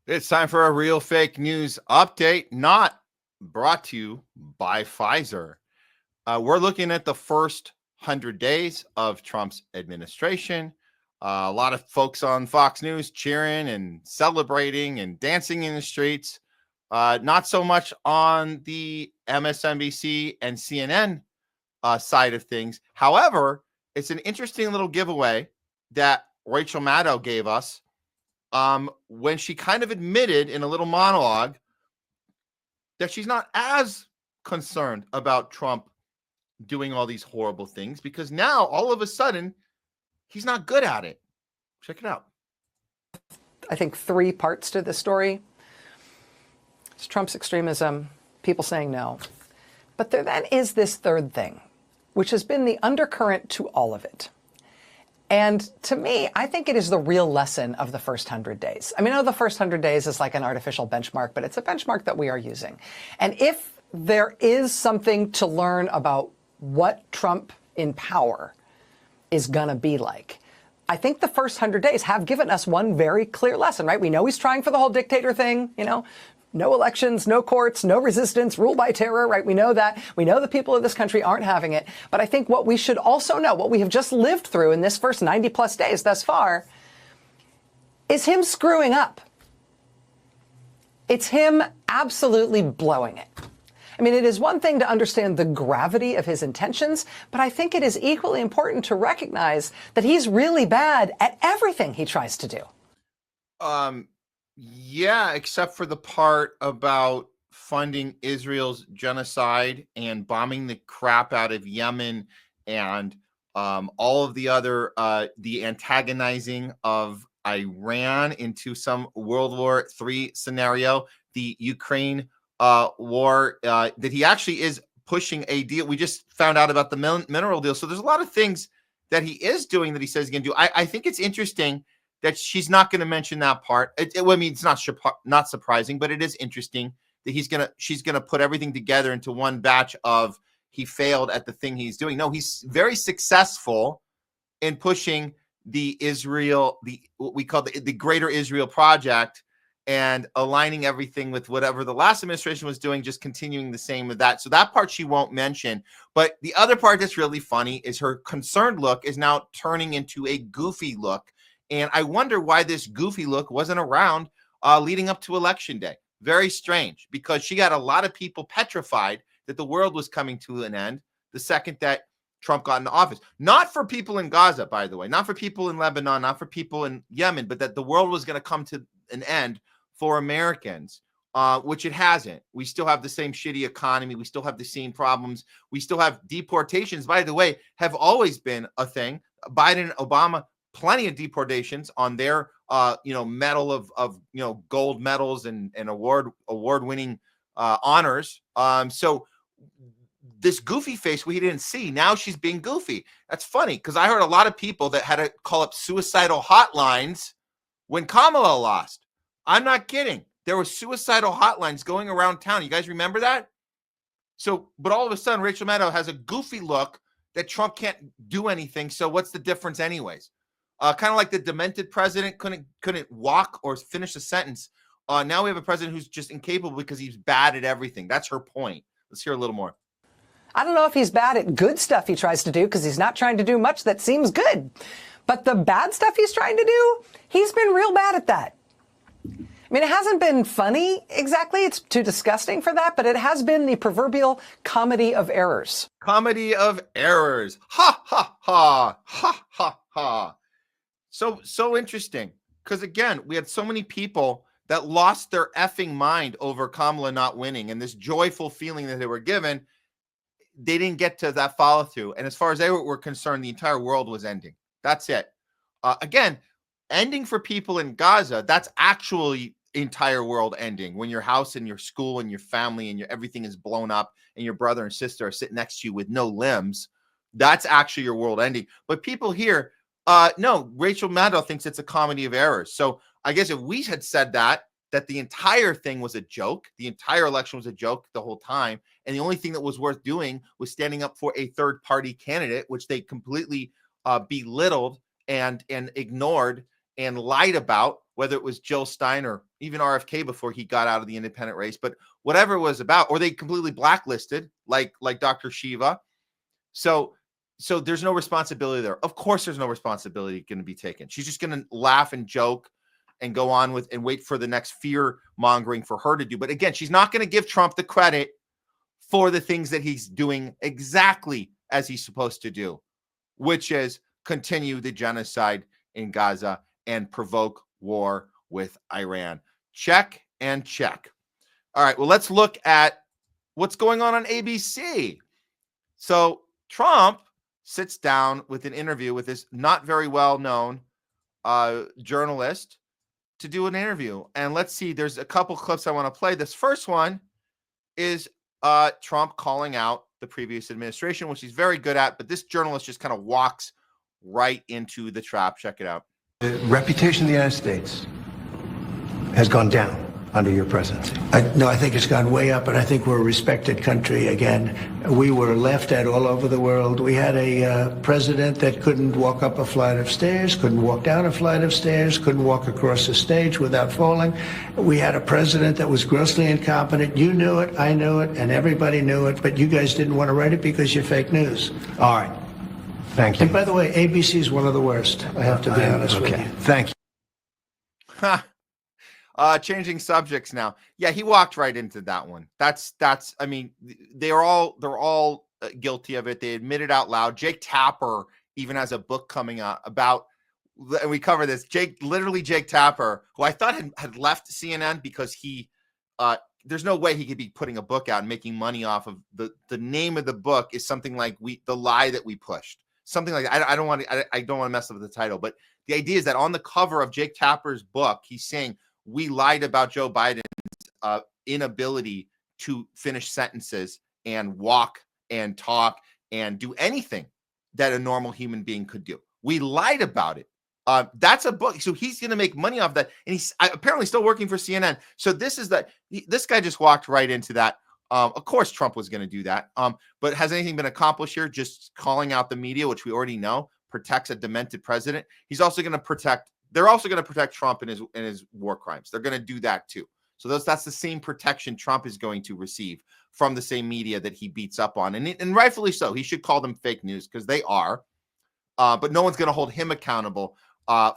It's time for a real fake news update, not brought to you by Pfizer. We're looking at the first 100 days of Trump's administration. A lot of folks on Fox News cheering and celebrating and dancing in the streets. Not so much on the MSNBC and CNN side of things. However, it's an interesting little giveaway that Rachel Maddow gave us when she kind of admitted in a little monologue that she's not as concerned about Trump doing all these horrible things, because now all of a sudden he's not good at it. Check it out. I think 3 parts to this story. It's Trump's extremism, people saying no. But there then is this third thing, which has been the undercurrent to all of it. And to me, I think it is the real lesson of the first 100 days. I mean, I know the first 100 days is like an artificial benchmark, but it's a benchmark that we are using. And if there is something to learn about what Trump in power is going to be like, I think the first 100 days have given us one very clear lesson, right? We know he's trying for the whole dictator thing, no elections, no courts, no resistance, rule by terror, right? We know that. We know the people of this country aren't having it. But I think what we should also know, what we have just lived through in this first 90 plus days thus far, is him screwing up. It's him absolutely blowing it. I mean, it is one thing to understand the gravity of his intentions, but I think it is equally important to recognize that he's really bad at everything he tries to do. Yeah, except for the part about funding Israel's genocide and bombing the crap out of Yemen and all of the other, the antagonizing of Iran into some World War III scenario, the Ukraine war, that he actually is pushing a deal. We just found out about the mineral deal. So there's a lot of things that he is doing that he says he's going to do. I think it's interesting that she's not going to mention that part. I mean, it's not surprising, but it is interesting that she's going to put everything together into one batch of he failed at the thing he's doing. No, he's very successful in pushing what we call the Greater Israel Project, and aligning everything with whatever the last administration was doing, just continuing the same with that. So that part she won't mention. But the other part that's really funny is her concerned look is now turning into a goofy look. And I wonder why this goofy look wasn't around leading up to Election Day. Very strange, because she got a lot of people petrified that the world was coming to an end the second that Trump got into office. Not for people in Gaza, by the way, not for people in Lebanon, not for people in Yemen, but that the world was going to come to an end for Americans, which it hasn't. We still have the same shitty economy. We still have the same problems. We still have deportations, by the way, have always been a thing. Biden and Obama, plenty of deportations on their, medal of gold medals and award-winning honors. So this goofy face we didn't see, now she's being goofy. That's funny, because I heard a lot of people that had to call up suicidal hotlines when Kamala lost. I'm not kidding. There were suicidal hotlines going around town. You guys remember that? So, but all of a sudden, Rachel Maddow has a goofy look that Trump can't do anything. So what's the difference anyways? Kind of like the demented president couldn't walk or finish a sentence. Now we have a president who's just incapable because he's bad at everything. That's her point. Let's hear a little more. I don't know if he's bad at good stuff he tries to do, because he's not trying to do much that seems good. But the bad stuff he's trying to do, he's been real bad at that. I mean, it hasn't been funny exactly. It's too disgusting for that, but it has been the proverbial comedy of errors. Comedy of errors. Ha, ha, ha. Ha, ha, ha. So interesting, because again, we had so many people that lost their effing mind over Kamala not winning, and this joyful feeling that they were given, they didn't get to that follow through. And as far as they were concerned, the entire world was ending. That's it. Again, ending for people in Gaza, that's actually entire world ending. When your house and your school and your family and everything is blown up and your brother and sister are sitting next to you with no limbs, that's actually your world ending. But people here, no, Rachel Maddow thinks it's a comedy of errors. So I guess if we had said that that the entire thing was a joke. The entire election was a joke the whole time. And the only thing that was worth doing was standing up for a third party candidate, which they completely belittled and ignored and lied about, whether it was Jill Stein or even RFK before he got out of the independent race, but whatever it was about, or they completely blacklisted like Dr. Shiva. So there's no responsibility there. Of course, there's no responsibility going to be taken. She's just going to laugh and joke and go on with and wait for the next fear mongering for her to do. But again, she's not going to give Trump the credit for the things that he's doing exactly as he's supposed to do, which is continue the genocide in Gaza and provoke war with Iran. Check and check. All right, well, let's look at what's going on ABC. So Trump sits down with an interview with this not very well-known journalist to do an interview. And let's see, there's a couple clips I want to play. This first one is Trump calling out the previous administration, which he's very good at, but this journalist just kind of walks right into the trap. Check it out. The reputation of the United States has gone down under your presidency. No, I think it's gone way up, and I think we're a respected country again. We were laughed at all over the world. We had a president that couldn't walk up a flight of stairs, couldn't walk down a flight of stairs, couldn't walk across the stage without falling. We had a president that was grossly incompetent. You knew it, I knew it, and everybody knew it, but you guys didn't want to write it because you're fake news. All right. Thank you. And by the way, ABC is one of the worst. I have to be honest with you. Thank you. Changing subjects now. Yeah, he walked right into that one. That's. I mean, they're all guilty of it. They admit it out loud. Jake Tapper even has a book coming out about, and we cover this. Jake Tapper, who I thought had left CNN because he, there's no way he could be putting a book out and making money off of the name of the book is something like the lie that we pushed. Something like that. I don't want to mess up the title, but the idea is that on the cover of Jake Tapper's book, he's saying we lied about Joe Biden's inability to finish sentences and walk and talk and do anything that a normal human being could do. We lied about it. That's a book. So he's going to make money off that. And he's apparently still working for CNN. So this guy just walked right into that. Of course, Trump was going to do that. But has anything been accomplished here? Just calling out the media, which we already know protects a demented president. He's also going to protect. They're also going to protect Trump and his war crimes. They're going to do that too. So that's the same protection Trump is going to receive from the same media that he beats up on, and rightfully so. He should call them fake news because they are. But no one's going to hold him accountable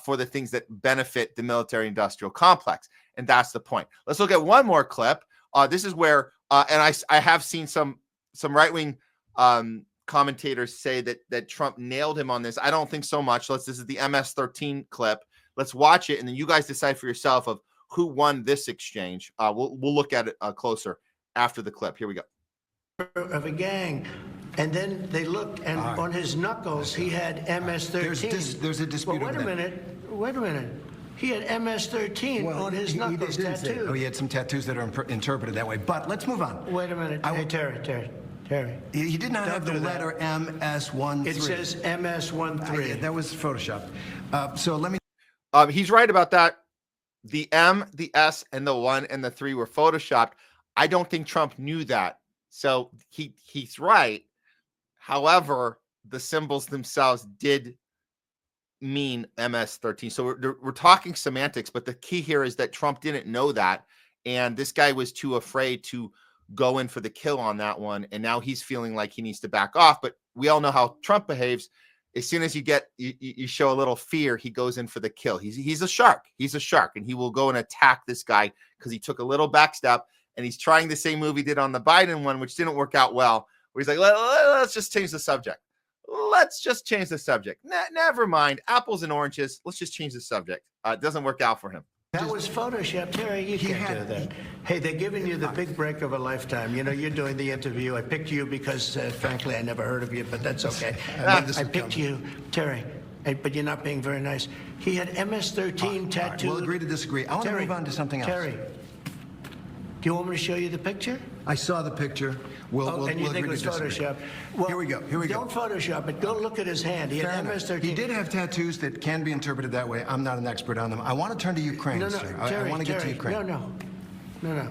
for the things that benefit the military-industrial complex, and that's the point. Let's look at one more clip. This is where, and I have seen some right-wing commentators say that Trump nailed him on this. I don't think so much. This is the MS-13 clip. Let's watch it, and then you guys decide for yourself of who won this exchange. We'll look at it closer after the clip. Here we go. Of a gang, and then they looked, and on his knuckles he had MS-13. There's a dispute. Well, wait a minute. He had MS-13 on his knuckles tattooed. He had some tattoos that are interpreted that way. But let's move on. Wait a minute. Hey, Terry. He did not have the letter MS-13. It says MS-13. That was Photoshopped. So let me. He's right about that. The M, the S, and the 1 and the 3 were Photoshopped. I don't think Trump knew that. So he's right. However, the symbols themselves did mean MS-13. So we're talking semantics, but the key here is that Trump didn't know that. And this guy was too afraid to go in for the kill on that one. And now he's feeling like he needs to back off. But we all know how Trump behaves. As soon as you show a little fear, he goes in for the kill. He's a shark. He's a shark, and he will go and attack this guy because he took a little back step, and he's trying the same move he did on the Biden one, which didn't work out well, where he's like, let's just change the subject. Let's just change the subject. Never mind. Apples and oranges. Let's just change the subject. It doesn't work out for him. That was Photoshop, Terry. You can't do that. Hey, they're giving you the big break of a lifetime. You know, you're doing the interview. I picked you because, frankly, I never heard of you, but that's okay. I picked you, Terry, but you're not being very nice. He had MS-13 tattooed. We'll agree to disagree. I want to move on to something else. Terry, do you want me to show you the picture? I saw the picture. And you think it was Photoshop? Well, here we go. Don't Photoshop it. Go look at his hand. He had MS-13. He did have tattoos that can be interpreted that way. I'm not an expert on them. I want to turn to Ukraine, sir. I want to get to Ukraine. No.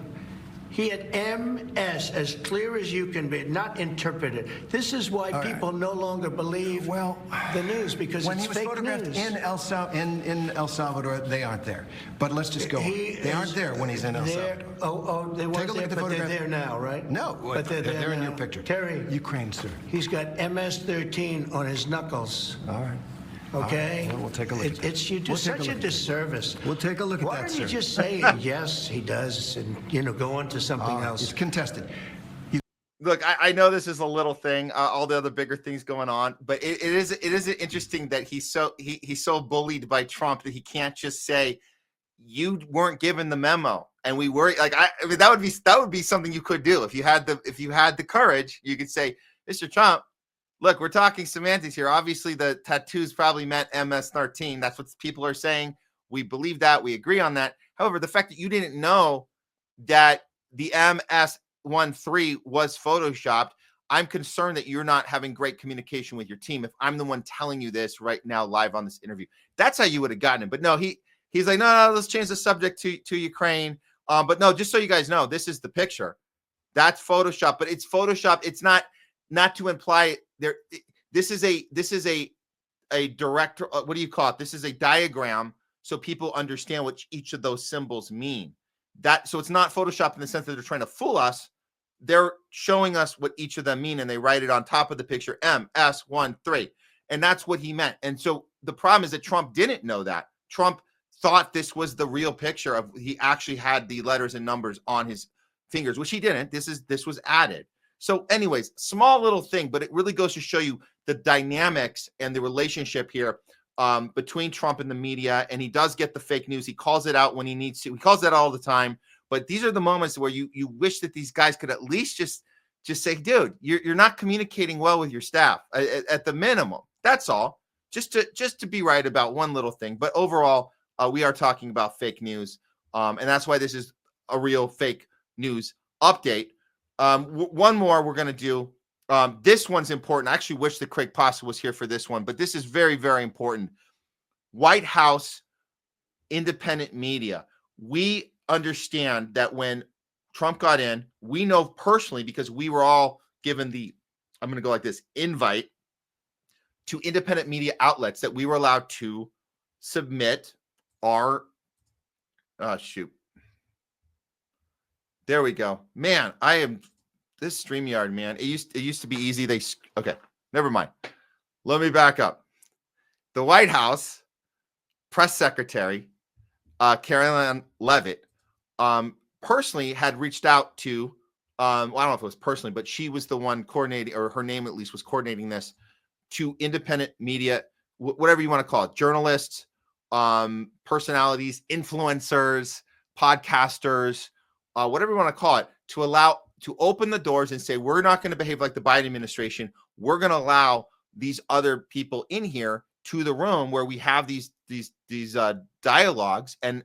He had MS as clear as you can be, not interpreted. This is why people no longer believe the news, because when it's he was fake photographed news. in El Salvador, they aren't there. But let's just go on. They aren't there when he's in El Salvador. They weren't there, but they're there now, right? No, but they're in now. your picture. Terry. Ukraine, sir. He's got MS-13 on his knuckles. All right. Okay? Well, we'll take a look at that. You do such a disservice. We'll take a look at Why that, don't sir. you just say, yes, he does, and, go on to something else? It's contested. Look, I know this is a little thing, all the other bigger things going on, but it is interesting that he's so bullied by Trump that he can't just say, you weren't given the memo, and we were like, I mean, that would be something you could do if you had the courage. You could say, Mr. Trump, look, we're talking semantics here. Obviously, the tattoos probably meant MS-13. That's what people are saying. We believe that. We agree on that. However, the fact that you didn't know that the MS-13 was photoshopped, I'm concerned that you're not having great communication with your team. If I'm the one telling you this right now live on this interview, that's how you would have gotten it. But no, he's like, no, let's change the subject to Ukraine. But no, just so you guys know, this is the picture. That's Photoshop, but it's Photoshop. It's not to imply there. This is a direct. What do you call it? This is a diagram, so people understand what each of those symbols mean. So it's not Photoshop in the sense that they're trying to fool us. They're showing us what each of them mean, and they write it on top of the picture, MS-13, and that's what he meant. And so the problem is that Trump didn't know that. Trump thought this was the real picture of. He actually had the letters and numbers on his fingers, which he didn't. This was added. So anyways, small little thing, but it really goes to show you the dynamics and the relationship here between Trump and the media. And he does get the fake news. He calls it out when he needs to. He calls it out all the time. But these are the moments where you wish that these guys could at least just say, dude, you're not communicating well with your staff at the minimum. That's all. Just to be right about one little thing. But overall, we are talking about fake news. And that's why this is a real fake news update. One more we're going to do. This one's important. I actually wish that Craig Pasta was here for this one, but this is very, very important. White House independent media. We understand that when Trump got in, we know personally, because we were all given I'm going to go like this, invite to independent media outlets, that we were allowed to submit our, there we go. Man, this StreamYard, man. It used to be easy. Okay, never mind. Let me back up. The White House press secretary, Caroline Leavitt, personally had reached out to, I don't know if it was personally, but she was the one coordinating, or her name at least was coordinating this, to independent media, whatever you want to call it, journalists, personalities, influencers, podcasters, whatever you want to call it, to open the doors and say, we're not going to behave like the Biden administration. We're going to allow these other people in here to the room where we have these dialogues and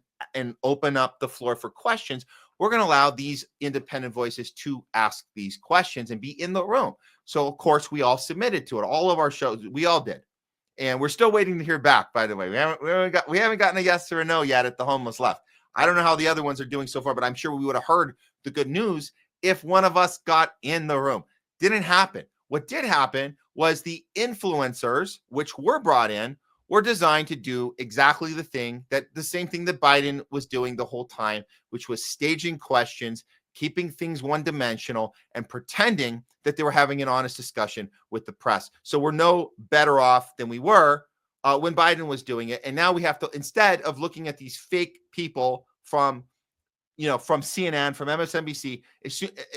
open up the floor for questions. We're going to allow these independent voices to ask these questions and be in the room. So of course we all submitted to it. All of our shows, we all did. And we're still waiting to hear back, by the way. We haven't gotten a yes or a no yet at the Homeless Left. I don't know how the other ones are doing so far, but I'm sure we would have heard the good news if one of us got in the room. Didn't happen. What did happen was the influencers, which were brought in, were designed to do exactly the same thing that Biden was doing the whole time, which was staging questions, keeping things one-dimensional, and pretending that they were having an honest discussion with the press. So we're no better off than we were when Biden was doing it. And now we have to, instead of looking at these fake people from CNN, from MSNBC,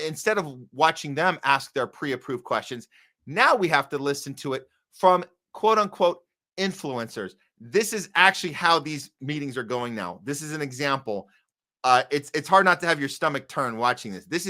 instead of watching them ask their pre-approved questions, now we have to listen to it from quote-unquote influencers. This is actually how these meetings are going now. This is an example. It's hard not to have your stomach turn watching this. This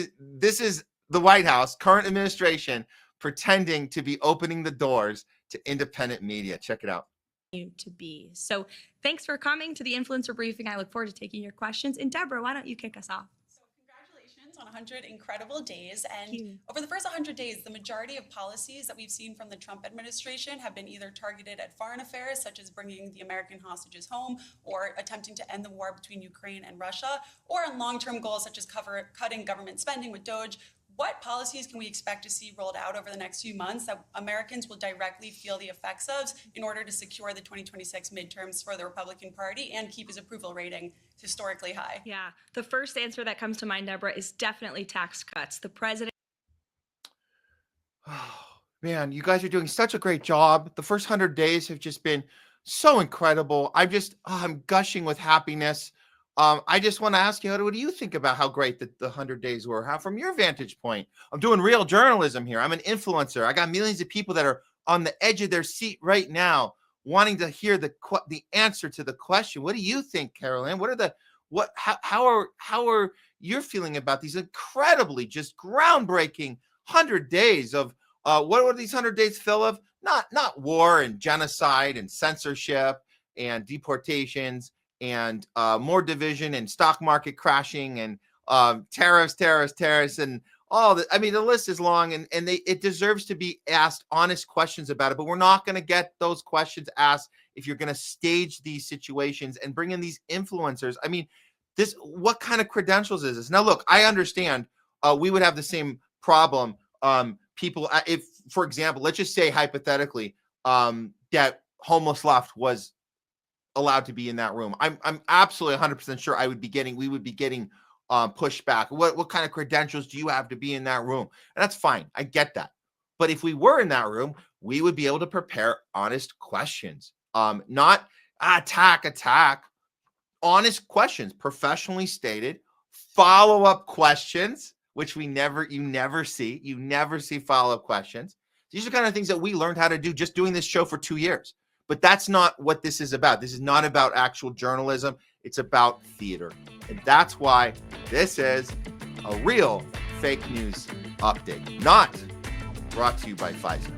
is the White House, current administration, pretending to be opening the doors to independent media. Check it out. To be. So thanks for coming to the influencer briefing. I look forward to taking your questions. And Deborah, why don't you kick us off? So congratulations on 100 incredible days. And you. over the first 100 days, the majority of policies that we've seen from the Trump administration have been either targeted at foreign affairs, such as bringing the American hostages home or attempting to end the war between Ukraine and Russia, or on long-term goals such as cutting government spending with DOGE. What policies can we expect to see rolled out over the next few months that Americans will directly feel the effects of in order to secure the 2026 midterms for the Republican Party and keep his approval rating historically high? Yeah, the first answer that comes to mind, Deborah, is definitely tax cuts. The president. Oh, man, you guys are doing such a great job. The first 100 days have just been so incredible. I'm gushing with happiness. I just want to ask you, what do you think about how great the 100 days were? How, from your vantage point? I'm doing real journalism here. I'm an influencer. I got millions of people that are on the edge of their seat right now, wanting to hear the answer to the question. What do you think, Carolyn? How are you feeling about these incredibly just groundbreaking 100 days of what are these 100 days fill of? Not war and genocide and censorship and deportations and more division and stock market crashing and tariffs and all that. I mean, the list is long, and it deserves to be asked honest questions about it, but we're not going to get those questions asked if you're going to stage these situations and bring in these influencers. I mean, what kind of credentials is this? Now, look, I understand we would have the same problem. People, if, for example, let's just say hypothetically that homeless left was allowed to be in that room. I'm absolutely 100% sure we would be getting pushback. What kind of credentials do you have to be in that room? And that's fine. I get that. But if we were in that room, we would be able to prepare honest questions. Not attack, honest questions, professionally stated, follow-up questions, which you never see follow-up questions. These are kind of things that we learned how to do just doing this show for 2 years. But that's not what this is about. This is not about actual journalism. It's about theater. And that's why this is a real fake news update, not brought to you by Pfizer.